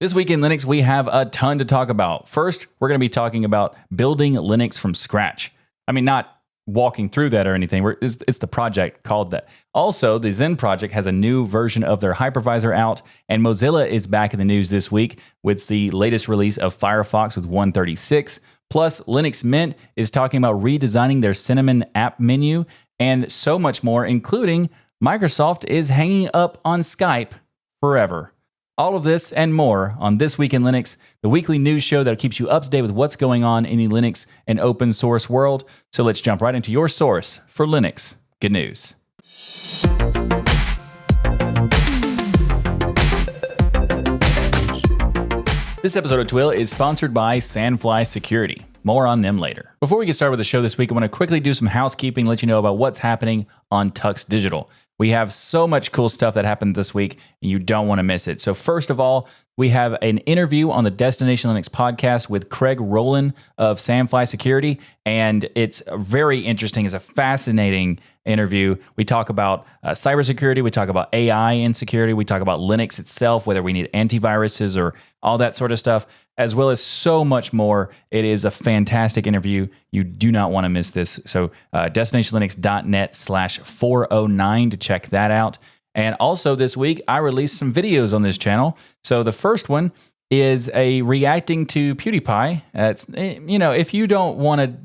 This week in Linux, we have a ton to talk about. First, we're going to be talking about building Linux from scratch. I mean, not walking through that or anything. It's the project called that. Also, the Xen Project has a new version of their hypervisor out, and Mozilla is back in the news this week with the latest release of Firefox with 136. Plus, Linux Mint is talking about redesigning their Cinnamon app menu and so much more, including Microsoft is hanging up on Skype forever. All of this and more on This Week in Linux, the weekly news show that keeps you up to date with what's going on in the Linux and open source world. So let's jump right into your source for Linux GNews. This episode of TWIL is sponsored by Sandfly Security. More on them later. Before we get started with the show this week, I want to quickly do some housekeeping, let you know about what's happening on TuxDigital. We have so much cool stuff that happened this week, and you don't want to miss it. So first of all, we have an interview on the Destination Linux podcast with Craig Rowland of Sandfly Security, and it's very interesting. It's a fascinating interview. We talk about cybersecurity, we talk about AI in security, we talk about Linux itself, whether we need antiviruses or all that sort of stuff, as well as so much more. It is a fantastic interview. You do not want to miss this. So destinationlinux.net/409 to check that out. And also this week, I released some videos on this channel. So the first one is a reacting to PewDiePie.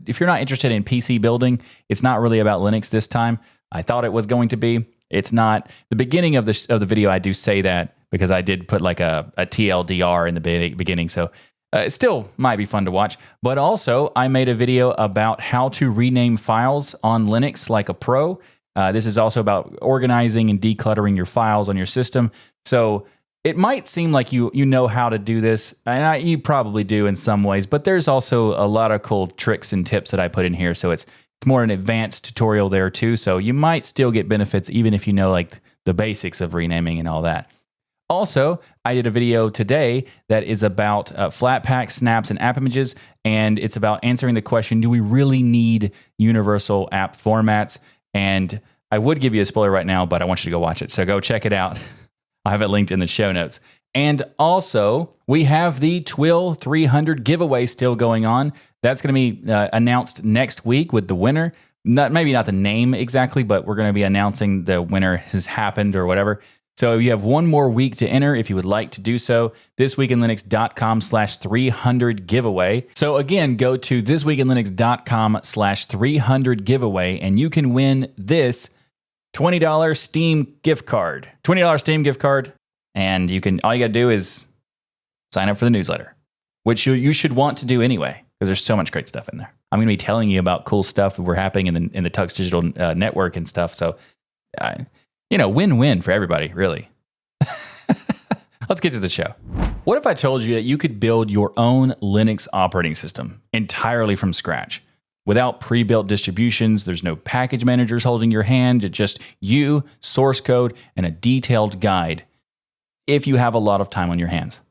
If you're not interested in PC building, it's not really about Linux this time. I thought it was going to be. It's not. The beginning of the video, I do say that because I did put like a TLDR in the beginning. So it still might be fun to watch. But also, I made a video about how to rename files on Linux like a pro. This is also about organizing and decluttering your files on your system. So it might seem like you know how to do this, and you probably do in some ways, but there's also a lot of cool tricks and tips that I put in here. So it's more an advanced tutorial there too. So you might still get benefits even if you know like the basics of renaming and all that. Also, I did a video today that is about Flatpak, snaps, and app images, and it's about answering the question, do we really need universal app formats? And I would give you a spoiler right now, but I want you to go watch it. So go check it out. I have it linked in the show notes. And also, we have the TWIL 300 giveaway still going on. That's going to be announced next week with the winner. Maybe not the name exactly, but we're going to be announcing the winner has happened or whatever. So you have one more week to enter if you would like to do so. thisweekinlinux.com/300 giveaway. So again, go to thisweekinlinux.com/300 giveaway and you can win this $20 Steam gift card. $20 Steam gift card. And all you got to do is sign up for the newsletter, which you should want to do anyway, because there's so much great stuff in there. I'm going to be telling you about cool stuff that we're happening in the TuxDigital network and stuff. So, win-win for everybody, really. Let's get to the show. What if I told you that you could build your own Linux operating system entirely from scratch? Without pre-built distributions, there's no package managers holding your hand, it's just you, source code, and a detailed guide if you have a lot of time on your hands.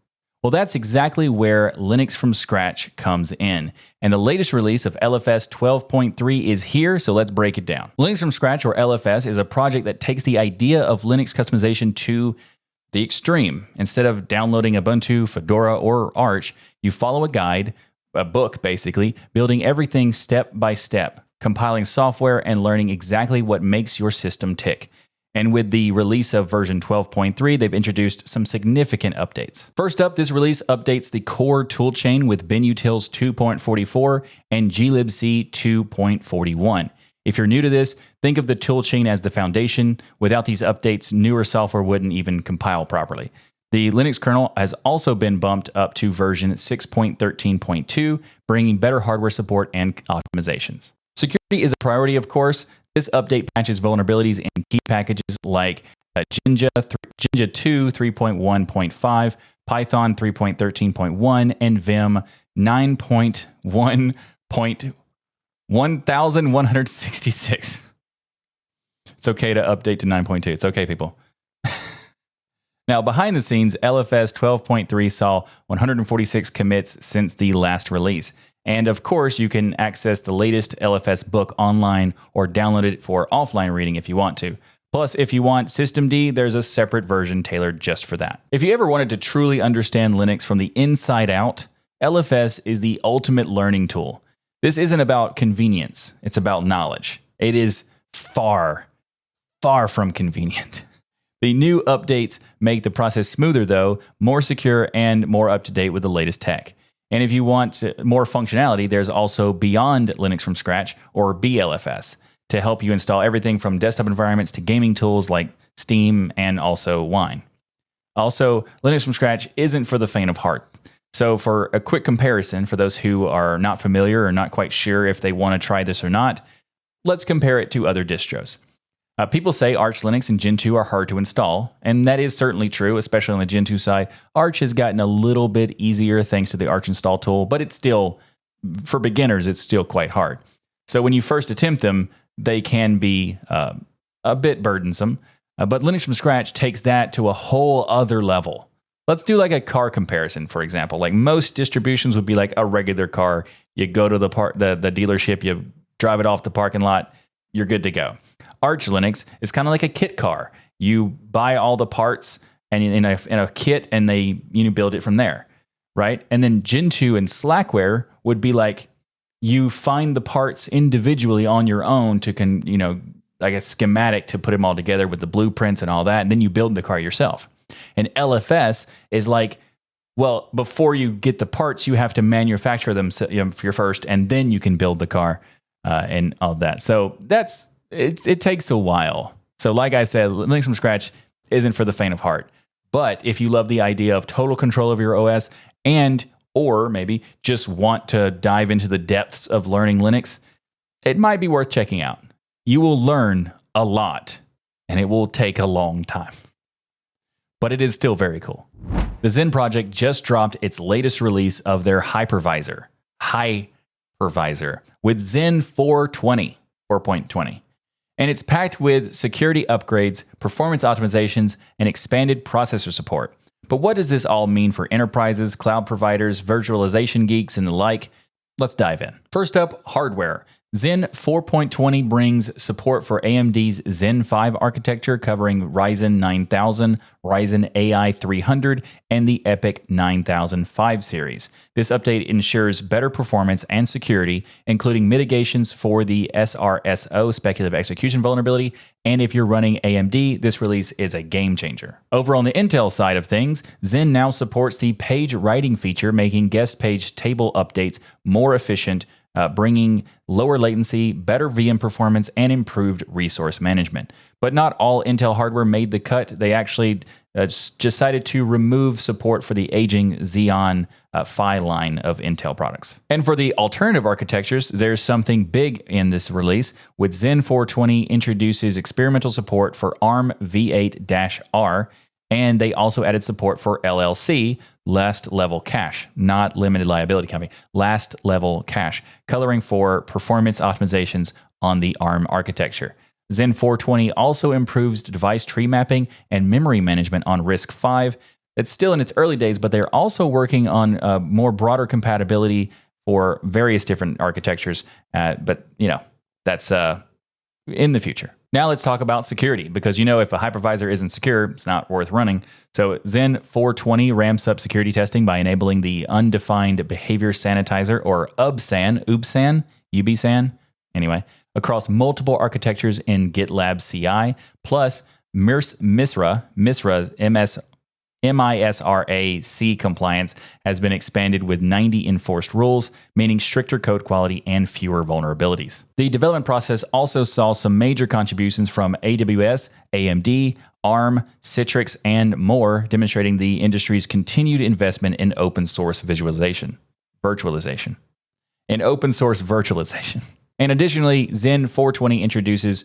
Well, that's exactly where Linux from Scratch comes in. And the latest release of LFS 12.3 is here, so let's break it down. Linux from Scratch, or LFS, is a project that takes the idea of Linux customization to the extreme. Instead of downloading Ubuntu, Fedora, or Arch, you follow a guide, a book basically, building everything step by step, compiling software and learning exactly what makes your system tick. And with the release of version 12.3, they've introduced some significant updates. First up, this release updates the core toolchain with binutils 2.44 and glibc 2.41. If you're new to this, think of the toolchain as the foundation. Without these updates, newer software wouldn't even compile properly. The Linux kernel has also been bumped up to version 6.13.2, bringing better hardware support and optimizations. Security is a priority, of course. This update patches vulnerabilities in key packages like Jinja 2 3.1.5, Python 3.13.1, and Vim 9.1.1166. It's okay to update to 9.2. It's okay, people. Now, behind the scenes, LFS 12.3 saw 146 commits since the last release. And of course, you can access the latest LFS book online or download it for offline reading if you want to. Plus, if you want systemd, there's a separate version tailored just for that. If you ever wanted to truly understand Linux from the inside out, LFS is the ultimate learning tool. This isn't about convenience, it's about knowledge. It is far from convenient. The new updates make the process smoother though, more secure, and more up to date with the latest tech. And if you want more functionality, there's also Beyond Linux from Scratch, or BLFS, to help you install everything from desktop environments to gaming tools like Steam and also Wine. Also, Linux from Scratch isn't for the faint of heart. So for a quick comparison, for those who are not familiar or not quite sure if they want to try this or not, let's compare it to other distros. People say Arch Linux and Gentoo are hard to install, and that is certainly true, especially on the Gentoo side. Arch has gotten a little bit easier thanks to the Arch install tool, but it's still, for beginners, it's still quite hard. So when you first attempt them, they can be a bit burdensome, but Linux from Scratch takes that to a whole other level. Let's do like a car comparison, for example. Like most distributions would be like a regular car. You go to the dealership, you drive it off the parking lot, you're good to go. Arch Linux is kind of like a kit car. You buy all the parts and in a kit, and they build it from there, right? And then Gentoo and Slackware would be like you find the parts individually on your own to like a schematic to put them all together with the blueprints and all that, and then you build the car yourself. And LFS is like, well, before you get the parts, you have to manufacture them first, and then you can build the car and all that. So it takes a while. So like I said, Linux from Scratch isn't for the faint of heart. But if you love the idea of total control of your OS or maybe just want to dive into the depths of learning Linux, it might be worth checking out. You will learn a lot, and it will take a long time. But it is still very cool. The Xen Project just dropped its latest release of their hypervisor, with Xen 4.20. And it's packed with security upgrades, performance optimizations, and expanded processor support. But what does this all mean for enterprises, cloud providers, virtualization geeks, and the like? Let's dive in. First up, hardware. Xen 4.20 brings support for AMD's Zen 5 architecture covering Ryzen 9000, Ryzen AI 300, and the EPYC 9005 series. This update ensures better performance and security, including mitigations for the SRSO speculative execution vulnerability, and if you're running AMD, this release is a game changer. Over on the Intel side of things, Xen now supports the page writing feature, making guest page table updates more efficient, bringing lower latency, better VM performance, and improved resource management. But not all Intel hardware made the cut. They actually decided to remove support for the aging Xeon Phi line of Intel products. And for the alternative architectures, there's something big in this release, with Xen 4.20 introduces experimental support for ARM v8-R, and they also added support for LLC, last level cache, not limited liability company, last level cache, coloring for performance optimizations on the ARM architecture. Xen 4.20 also improves device tree mapping and memory management on RISC-V. It's still in its early days, but they're also working on more broader compatibility for various different architectures. But that's in the future. Now let's talk about security, because if a hypervisor isn't secure, it's not worth running. So Xen 4.20 ramps up security testing by enabling the undefined behavior sanitizer, or UBSAN, across multiple architectures in GitLab CI, plus MISRA, MISRA-C compliance has been expanded with 90 enforced rules, meaning stricter code quality and fewer vulnerabilities. The development process also saw some major contributions from AWS, AMD, ARM, Citrix, and more, demonstrating the industry's continued investment in open source virtualization. And additionally, Xen 4.20 introduces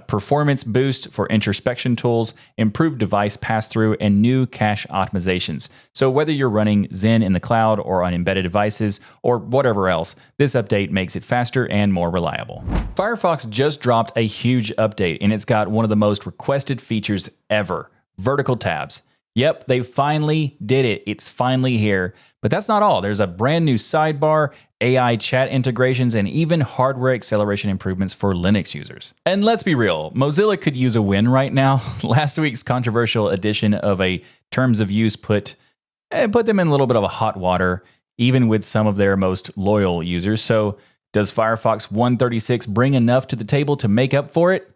performance boost for introspection tools, improved device pass-through, and new cache optimizations. So whether you're running Xen in the cloud or on embedded devices or whatever else, this update makes it faster and more reliable. Firefox just dropped a huge update, and it's got one of the most requested features ever, vertical tabs. Yep, they finally did it. It's finally here. But that's not all. There's a brand new sidebar, AI chat integrations, and even hardware acceleration improvements for Linux users. And let's be real, Mozilla could use a win right now. Last week's controversial addition of a terms of use put them in a little bit of a hot water, even with some of their most loyal users. So does Firefox 136 bring enough to the table to make up for it?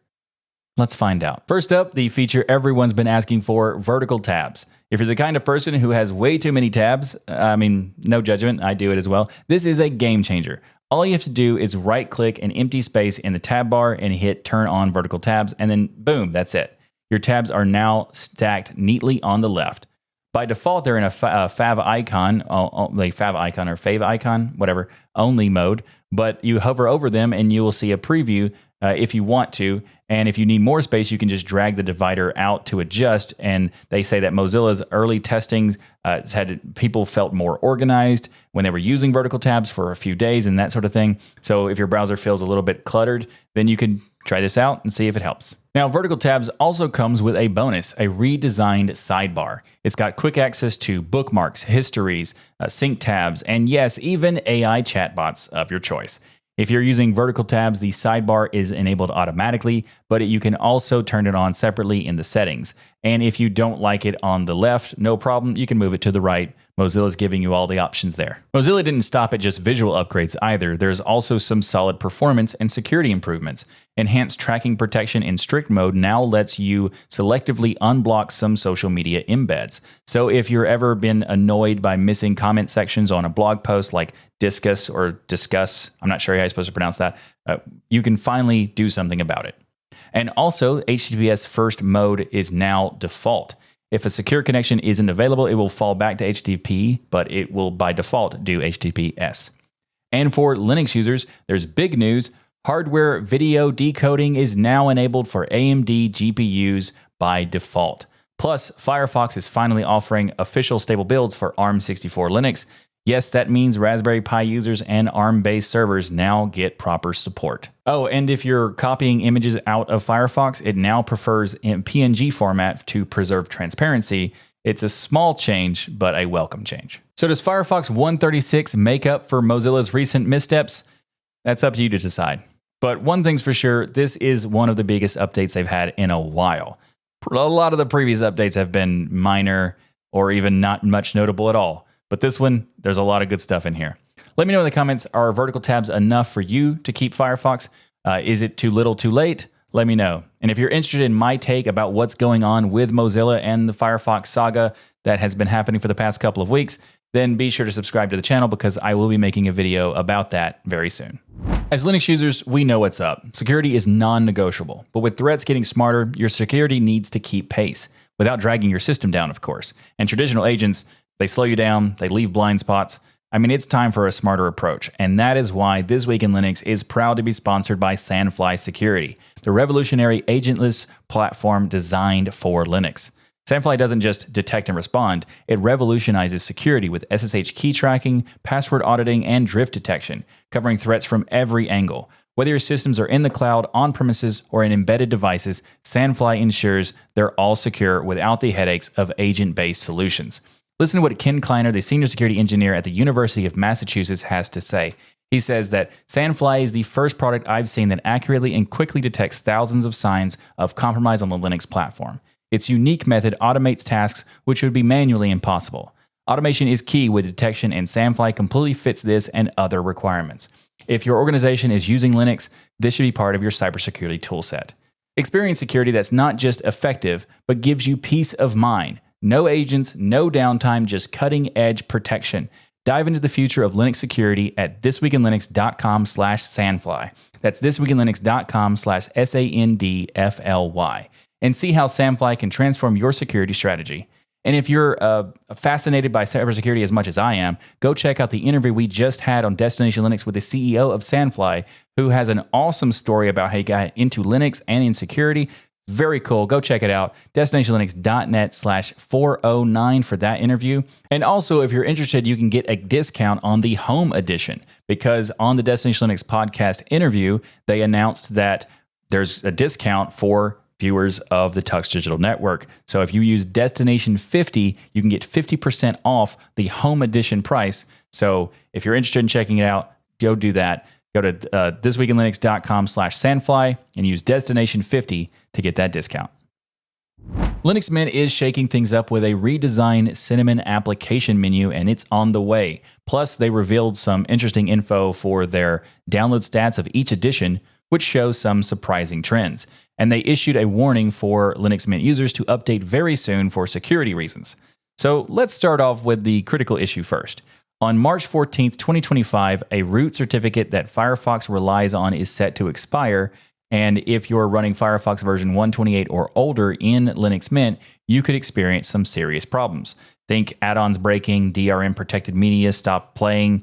Let's find out. First up, the feature everyone's been asking for, vertical tabs. If you're the kind of person who has way too many tabs, no judgment, I do it as well. This is a game changer. All you have to do is right-click an empty space in the tab bar and hit turn on vertical tabs, and then boom, that's it. Your tabs are now stacked neatly on the left. By default, they're in a fav icon, like fav icon or fave icon, whatever, only mode, but you hover over them and you will see a preview if you want to. And if you need more space, you can just drag the divider out to adjust. And they say that Mozilla's early testing people felt more organized when they were using vertical tabs for a few days and that sort of thing. So if your browser feels a little bit cluttered, then you can try this out and see if it helps. Now, vertical tabs also comes with a bonus, a redesigned sidebar. It's got quick access to bookmarks, histories, sync tabs, and yes, even AI chatbots of your choice. If you're using vertical tabs, the sidebar is enabled automatically, but you can also turn it on separately in the settings. And if you don't like it on the left, no problem, you can move it to the right. Mozilla's giving you all the options there. Mozilla didn't stop at just visual upgrades either. There's also some solid performance and security improvements. Enhanced tracking protection in strict mode now lets you selectively unblock some social media embeds. So if you're ever been annoyed by missing comment sections on a blog post like discuss, I'm not sure how you're supposed to pronounce that, you can finally do something about it. And also, HTTPS first mode is now default. If a secure connection isn't available, it will fall back to HTTP, but it will by default do HTTPS. And for Linux users, there's big news. Hardware video decoding is now enabled for AMD GPUs by default. Plus, Firefox is finally offering official stable builds for ARM64 Linux. Yes, that means Raspberry Pi users and ARM-based servers now get proper support. Oh, and if you're copying images out of Firefox, it now prefers in PNG format to preserve transparency. It's a small change, but a welcome change. So does Firefox 136 make up for Mozilla's recent missteps? That's up to you to decide. But one thing's for sure, this is one of the biggest updates they've had in a while. A lot of the previous updates have been minor or even not much notable at all. But this one, there's a lot of good stuff in here. Let me know in the comments, are vertical tabs enough for you to keep Firefox? Is it too little too late? Let me know. And if you're interested in my take about what's going on with Mozilla and the Firefox saga that has been happening for the past couple of weeks, then be sure to subscribe to the channel because I will be making a video about that very soon. As Linux users, we know what's up. Security is non-negotiable, but with threats getting smarter, your security needs to keep pace without dragging your system down, of course. And traditional agents, they slow you down, they leave blind spots. I mean, it's time for a smarter approach, and that is why This Week in Linux is proud to be sponsored by Sandfly Security, the revolutionary agentless platform designed for Linux. Sandfly doesn't just detect and respond, it revolutionizes security with SSH key tracking, password auditing, and drift detection, covering threats from every angle. Whether your systems are in the cloud, on-premises, or in embedded devices, Sandfly ensures they're all secure without the headaches of agent-based solutions. Listen to what Ken Kleiner, the senior security engineer at the University of Massachusetts, has to say. He says that Sandfly is the first product I've seen that accurately and quickly detects thousands of signs of compromise on the Linux platform. Its unique method automates tasks which would be manually impossible. Automation is key with detection, and Sandfly completely fits this and other requirements. If your organization is using Linux, this should be part of your cybersecurity toolset. Experience security that's not just effective, but gives you peace of mind. No agents, no downtime, just cutting-edge protection. Dive into the future of Linux security at thisweekinlinux.com/Sandfly. That's thisweekinlinux.com/SANDFLY. And see how Sandfly can transform your security strategy. And if you're fascinated by cybersecurity as much as I am, go check out the interview we just had on Destination Linux with the CEO of Sandfly, who has an awesome story about how he got into Linux and in security. Very cool. Go check it out. DestinationLinux.net/409 for that interview. And also, if you're interested, you can get a discount on the Home Edition, because on the Destination Linux podcast interview, they announced that there's a discount for viewers of the TuxDigital network. So if you use Destination 50, you can get 50% off the home edition price. So if you're interested in checking it out, go do that. Go to thisweekinlinux.com/Sandfly and use Destination 50 to get that discount. Linux Mint is shaking things up with a redesigned Cinnamon application menu, and it's on the way. Plus, they revealed some interesting info for their download stats of each edition, which shows some surprising trends. And they issued a warning for Linux Mint users to update very soon for security reasons. So let's start off with the critical issue first. On March 14th, 2025, a root certificate that Firefox relies on is set to expire. And if you're running Firefox version 128 or older in Linux Mint, you could experience some serious problems. Think add-ons breaking, DRM protected media stop playing,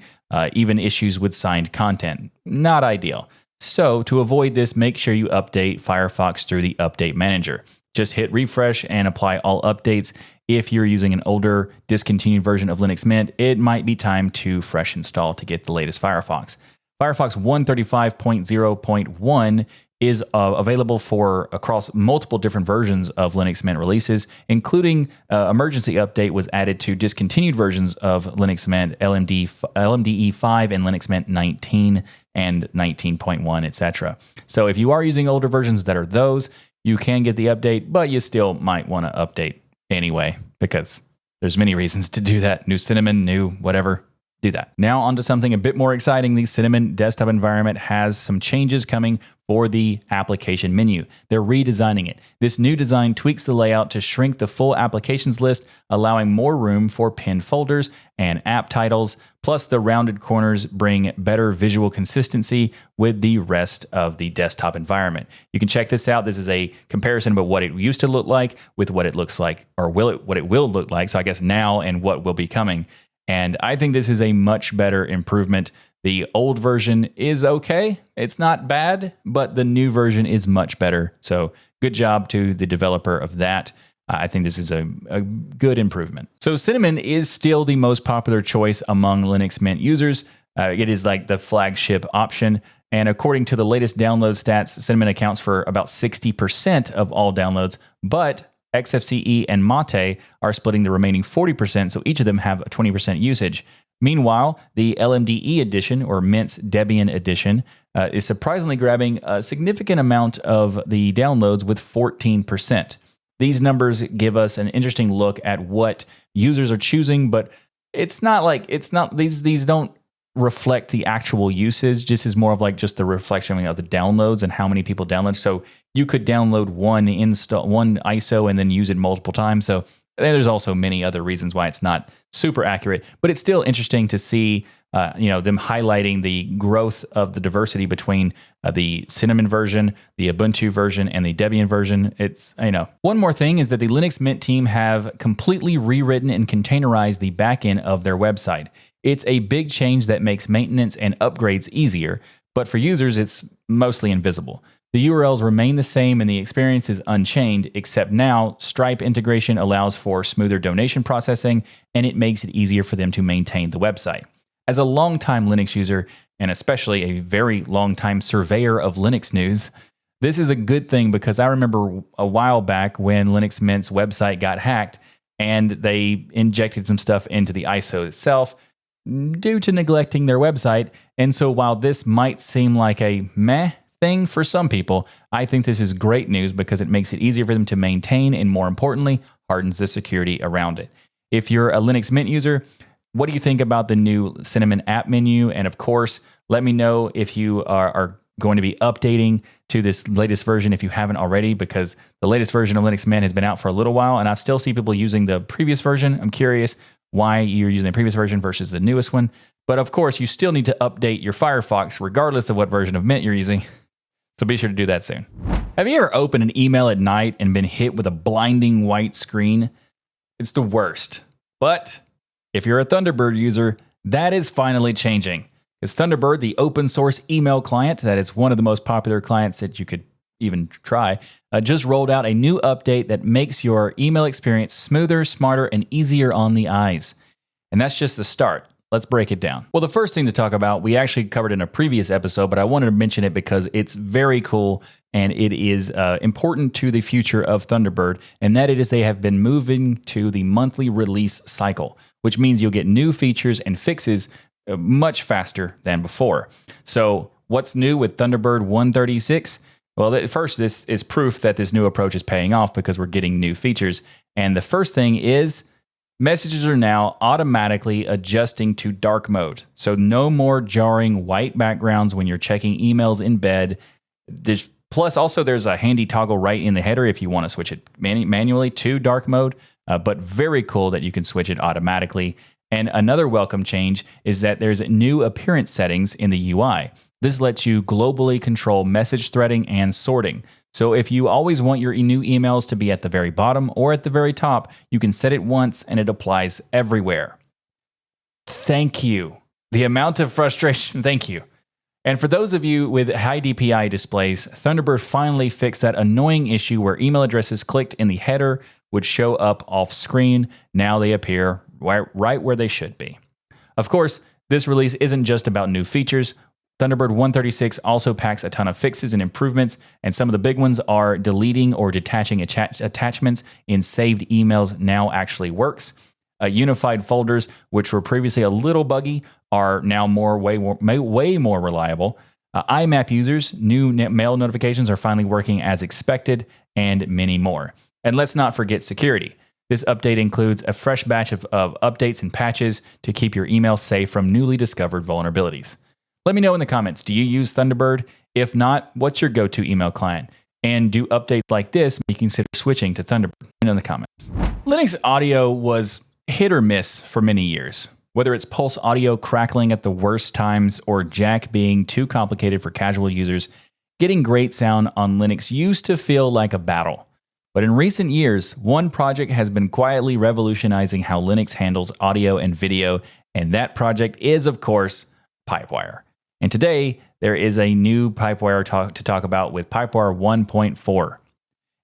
even issues with signed content. Not ideal. So to avoid this, make sure you update Firefox through the Update Manager. Just hit refresh and apply all updates. If you're using an older, discontinued version of Linux Mint, it might be time to fresh install to get the latest Firefox. Firefox 135.0.1 is available for across multiple different versions of Linux Mint releases, including emergency update was added to discontinued versions of Linux Mint, LMDE 5 and Linux Mint 19 and 19.1, etc. So if you are using older versions that are those, you can get the update, but you still might want to update anyway, because there's many reasons to do that. New Cinnamon, new whatever. Do that. Now onto something a bit more exciting. The Cinnamon desktop environment has some changes coming for the application menu. They're redesigning it. This new design tweaks the layout to shrink the full applications list, allowing more room for pinned folders and app titles. Plus, the rounded corners bring better visual consistency with the rest of the desktop environment. You can check this out. This is a comparison of what it used to look like with what it looks like, or what it will look like. So I guess now and what will be coming. And I think this is a much better improvement. The old version is okay. It's not bad, but the new version is much better. So good job to the developer of that. I think this is a good improvement. So Cinnamon is still the most popular choice among Linux Mint users. It is like the flagship option. And according to the latest download stats, Cinnamon accounts for about 60% of all downloads, but XFCE and Mate are splitting the remaining 40%, so each of them have a 20% usage. Meanwhile, the LMDE edition, or Mint's Debian edition, is surprisingly grabbing a significant amount of the downloads with 14%. These numbers give us an interesting look at what users are choosing, but these don't reflect the actual usage. This is more of like just the reflection of the downloads and how many people download. So you could download one ISO and then use it multiple times. So there's also many other reasons why it's not super accurate, but it's still interesting to see them highlighting the growth of the diversity between the Cinnamon version, the Ubuntu version, and the Debian version. One more thing is that the Linux Mint team have completely rewritten and containerized the backend of their website. It's a big change that makes maintenance and upgrades easier, but for users, it's mostly invisible. The URLs remain the same and the experience is unchanged, except now Stripe integration allows for smoother donation processing, and it makes it easier for them to maintain the website. As a longtime Linux user, and especially a very long-time surveyor of Linux news, this is a good thing because I remember a while back when Linux Mint's website got hacked and they injected some stuff into the ISO itself due to neglecting their website. And so while this might seem like a meh thing for some people, I think this is great news because it makes it easier for them to maintain and, more importantly, hardens the security around it. If you're a Linux Mint user, what do you think about the new Cinnamon app menu? And of course, let me know if you are going to be updating to this latest version if you haven't already, because the latest version of Linux Mint has been out for a little while and I still see people using the previous version. I'm curious why you're using the previous version versus the newest one. But of course, you still need to update your Firefox regardless of what version of Mint you're using. So be sure to do that soon. Have you ever opened an email at night and been hit with a blinding white screen? It's the worst. But if you're a Thunderbird user, that is finally changing. Because Thunderbird, the open source email client, that is one of the most popular clients that you could even try, just rolled out a new update that makes your email experience smoother, smarter, and easier on the eyes. And that's just the start. Let's break it down. Well, the first thing to talk about, we actually covered in a previous episode, but I wanted to mention it because it's very cool and it is important to the future of Thunderbird, and that it is they have been moving to the monthly release cycle, which means you'll get new features and fixes much faster than before. So what's new with Thunderbird 136? Well, first, this is proof that this new approach is paying off because we're getting new features. And the first thing is messages are now automatically adjusting to dark mode. So no more jarring white backgrounds when you're checking emails in bed. Plus, also, there's a handy toggle right in the header if you want to switch it manually to dark mode. But very cool that you can switch it automatically. And another welcome change is that there's new appearance settings in the UI. This lets you globally control message threading and sorting. So if you always want your new emails to be at the very bottom or at the very top, you can set it once and it applies everywhere. Thank you. The amount of frustration, thank you. And for those of you with high DPI displays, Thunderbird finally fixed that annoying issue where email addresses clicked in the header would show up off screen. Now they appear right where they should be. Of course, this release isn't just about new features. Thunderbird 136 also packs a ton of fixes and improvements, and some of the big ones are deleting or detaching attachments in saved emails now actually works. Unified folders, which were previously a little buggy, are now way more reliable. IMAP users, new mail notifications are finally working as expected, and many more. And let's not forget security. This update includes a fresh batch of updates and patches to keep your email safe from newly discovered vulnerabilities. Let me know in the comments, do you use Thunderbird? If not, what's your go-to email client? And do updates like this make you consider switching to Thunderbird? Let me know in the comments. Linux audio was hit or miss for many years. Whether it's Pulse audio crackling at the worst times or Jack being too complicated for casual users, getting great sound on Linux used to feel like a battle. But in recent years, one project has been quietly revolutionizing how Linux handles audio and video, and that project is, of course, PipeWire. And today, there is a new PipeWire to talk about with PipeWire 1.4.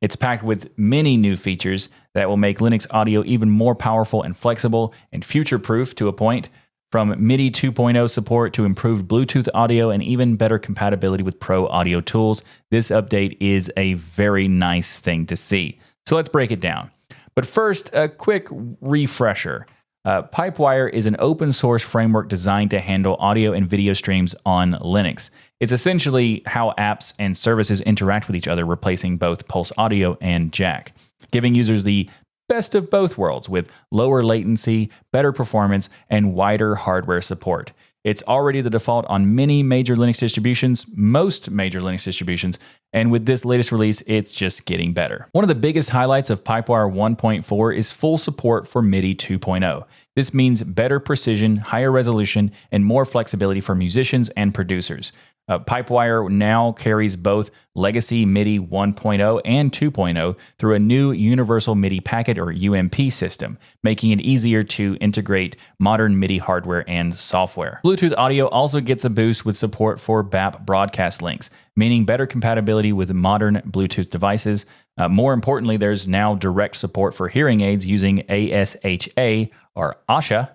It's packed with many new features that will make Linux audio even more powerful and flexible and future-proof to a point, from MIDI 2.0 support to improved Bluetooth audio and even better compatibility with pro audio tools. This update is a very nice thing to see. So let's break it down. But first, a quick refresher. PipeWire is an open source framework designed to handle audio and video streams on Linux. It's essentially how apps and services interact with each other, replacing both Pulse Audio and Jack, giving users the best of both worlds with lower latency, better performance, and wider hardware support. It's already the default on many major Linux distributions, most major Linux distributions, and with this latest release, it's just getting better. One of the biggest highlights of PipeWire 1.4 is full support for MIDI 2.0. This means better precision, higher resolution, and more flexibility for musicians and producers. PipeWire now carries both legacy MIDI 1.0 and 2.0 through a new Universal MIDI Packet or UMP system, making it easier to integrate modern MIDI hardware and software. Bluetooth audio also gets a boost with support for BAP broadcast links, meaning better compatibility with modern Bluetooth devices. More importantly, there's now direct support for hearing aids using ASHA or ASHA,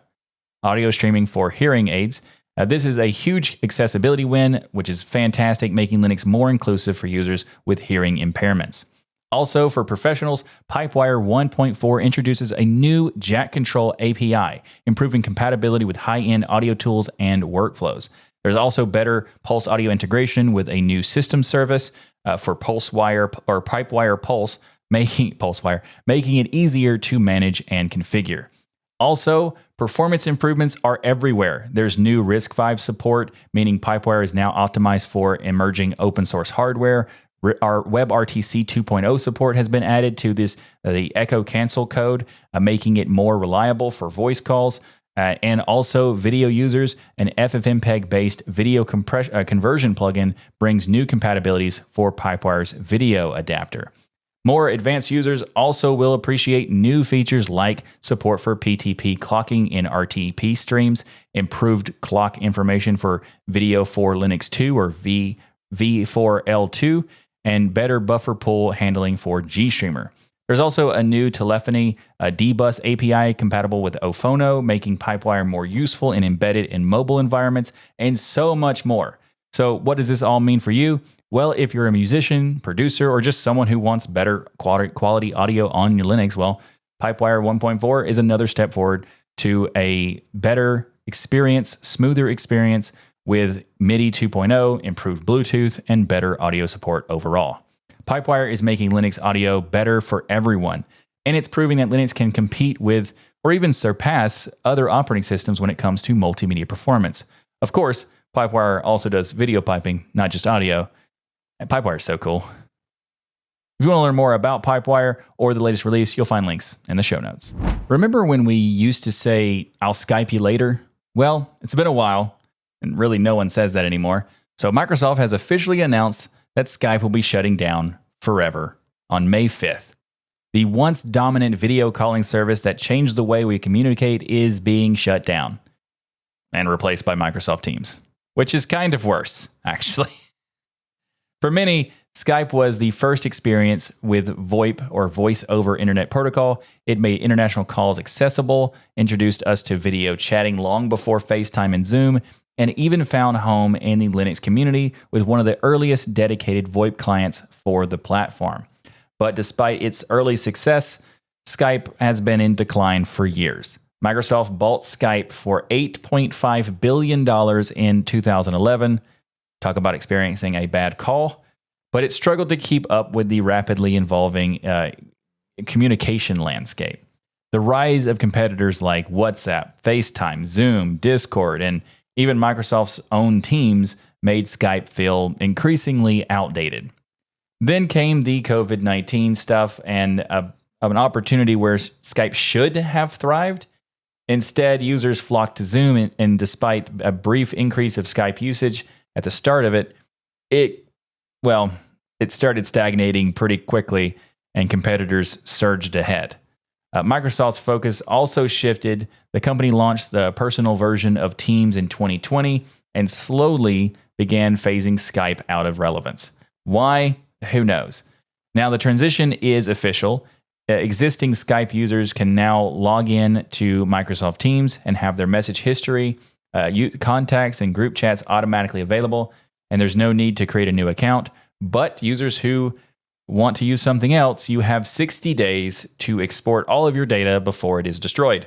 audio streaming for hearing aids. This is a huge accessibility win, which is fantastic, making Linux more inclusive for users with hearing impairments. Also, for professionals, PipeWire 1.4 introduces a new Jack Control API, improving compatibility with high-end audio tools and workflows. There's also better Pulse audio integration with a new system service for PulseWire or PipeWire Pulse, making it easier to manage and configure. Also, performance improvements are everywhere. There's new RISC-V support, meaning PipeWire is now optimized for emerging open source hardware. Our WebRTC 2.0 support has been added to the Echo Cancel code, making it more reliable for voice calls. And also, video users, an FFmpeg-based video conversion plugin brings new compatibilities for PipeWire's video adapter. More advanced users also will appreciate new features like support for PTP clocking in RTP streams, improved clock information for Video for Linux 2 or V4L2, and better buffer pool handling for GStreamer. There's also a new telephony D-Bus API compatible with Ophono, making PipeWire more useful and embedded in mobile environments, and so much more. So what does this all mean for you? Well, if you're a musician, producer, or just someone who wants better quality audio on your Linux, well, PipeWire 1.4 is another step forward to a better experience, smoother experience with MIDI 2.0, improved Bluetooth, and better audio support overall. PipeWire is making Linux audio better for everyone, and it's proving that Linux can compete with or even surpass other operating systems when it comes to multimedia performance. Of course, PipeWire also does video piping, not just audio, and PipeWire is so cool. If you want to learn more about PipeWire or the latest release, you'll find links in the show notes. Remember when we used to say, "I'll Skype you later"? Well, it's been a while, and really no one says that anymore. So Microsoft has officially announced that Skype will be shutting down forever on May 5th. The once dominant video calling service that changed the way we communicate is being shut down and replaced by Microsoft Teams, which is kind of worse, actually. For many, Skype was the first experience with VoIP or Voice over Internet Protocol. It made international calls accessible, introduced us to video chatting long before FaceTime and Zoom, and even found home in the Linux community with one of the earliest dedicated VoIP clients for the platform. But despite its early success, Skype has been in decline for years. Microsoft bought Skype for $8.5 billion in 2011. Talk about experiencing a bad call. But it struggled to keep up with the rapidly evolving communication landscape. The rise of competitors like WhatsApp, FaceTime, Zoom, Discord, and even Microsoft's own Teams made Skype feel increasingly outdated. Then came the COVID-19 stuff and an opportunity where Skype should have thrived. Instead, users flocked to Zoom, and despite a brief increase of Skype usage at the start of it, it started stagnating pretty quickly, and competitors surged ahead. Microsoft's focus also shifted. The company launched the personal version of Teams in 2020 and slowly began phasing Skype out of relevance. Why? Who knows? Now the transition is official. Existing Skype users can now log in to Microsoft Teams and have their message history, contacts, and group chats automatically available, and there's no need to create a new account. But users who want to use something else, you have 60 days to export all of your data before it is destroyed.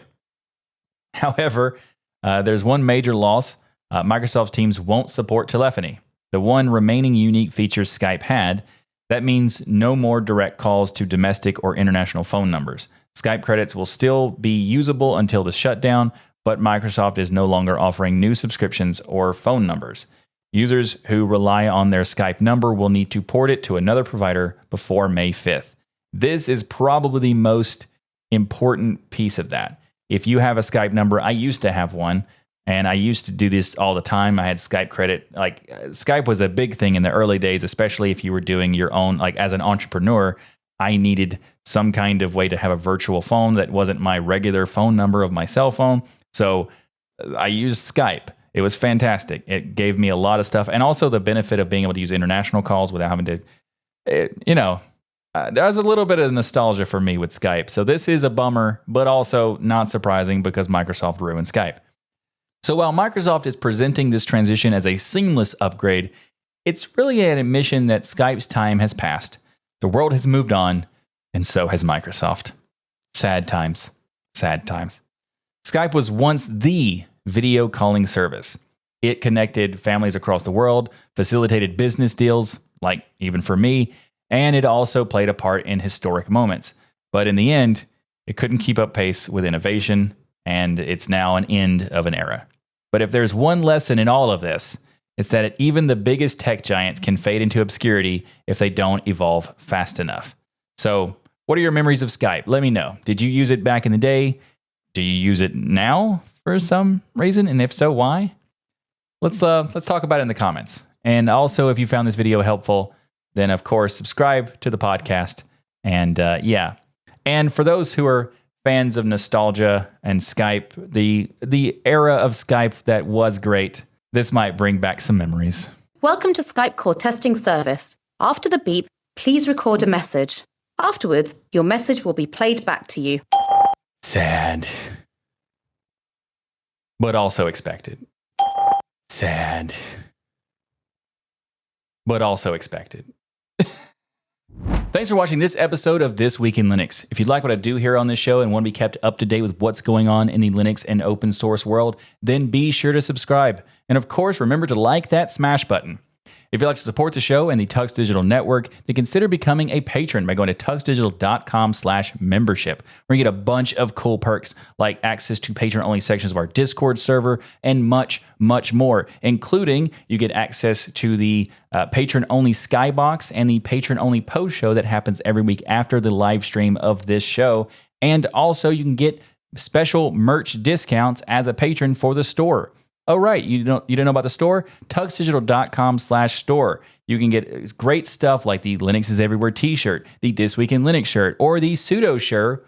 However, there's one major loss. Microsoft Teams won't support telephony, the one remaining unique feature Skype had. That means no more direct calls to domestic or international phone numbers. Skype credits will still be usable until the shutdown, but Microsoft is no longer offering new subscriptions or phone numbers. Users who rely on their Skype number will need to port it to another provider before May 5th. This is probably the most important piece of that. If you have a Skype number, I used to have one, and I used to do this all the time. I had Skype credit. Like, Skype was a big thing in the early days, especially if you were doing your own, like as an entrepreneur. I needed some kind of way to have a virtual phone that wasn't my regular phone number of my cell phone. So I used Skype. It was fantastic. It gave me a lot of stuff. And also the benefit of being able to use international calls without having to, there was a little bit of nostalgia for me with Skype. So this is a bummer, but also not surprising because Microsoft ruined Skype. So while Microsoft is presenting this transition as a seamless upgrade, it's really an admission that Skype's time has passed. The world has moved on, and so has Microsoft. Sad times. Sad times. Skype was once the video calling service. It connected families across the world, facilitated business deals, like even for me, and it also played a part in historic moments. But in the end, it couldn't keep up pace with innovation, and it's now an end of an era. But if there's one lesson in all of this, it's that even the biggest tech giants can fade into obscurity if they don't evolve fast enough. So, what are your memories of Skype? Let me know. Did you use it back in the day? Do you use it now for some reason? And if so, why? Let's talk about it in the comments. And also, if you found this video helpful, then of course, subscribe to the podcast. And And for those who are fans of nostalgia and Skype, the era of Skype that was great, this might bring back some memories. Welcome to Skype call testing service. After the beep, please record a message. Afterwards, your message will be played back to you. Sad. But also expected. Sad. But also expected. Thanks for watching this episode of This Week in Linux. If you'd like what I do here on this show and want to be kept up to date with what's going on in the Linux and open source world, then be sure to subscribe. And of course, remember to like that smash button. If you'd like to support the show and the TuxDigital network, then consider becoming a patron by going to tuxdigital.com/membership, where you get a bunch of cool perks like access to patron-only sections of our Discord server and much, much more, including you get access to the patron-only Skybox and the patron-only post show that happens every week after the live stream of this show. And also you can get special merch discounts as a patron for the store. Oh, right. You don't know about the store? tuxdigital.com/store. You can get great stuff like the Linux is Everywhere t-shirt, the This Week in Linux shirt, or the pseudo show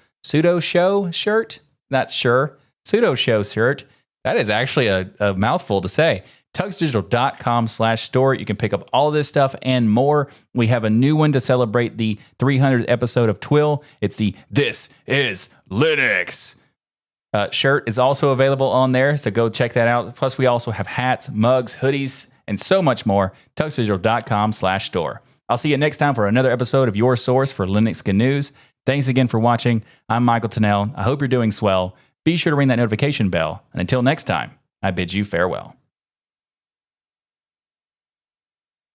shirt. Not sure. Pseudo show shirt. That is actually a mouthful to say. tuxdigital.com/store. You can pick up all this stuff and more. We have a new one to celebrate the 300th episode of TWIL. It's the This is Linux shirt is also available on there, so go check that out. Plus, we also have hats, mugs, hoodies, and so much more. tuxdigital.com/store. I'll see you next time for another episode of your source for Linux GNews. Thanks again for watching. I'm Michael Tennell. I hope you're doing swell. Be sure to ring that notification bell. And until next time, I bid you farewell.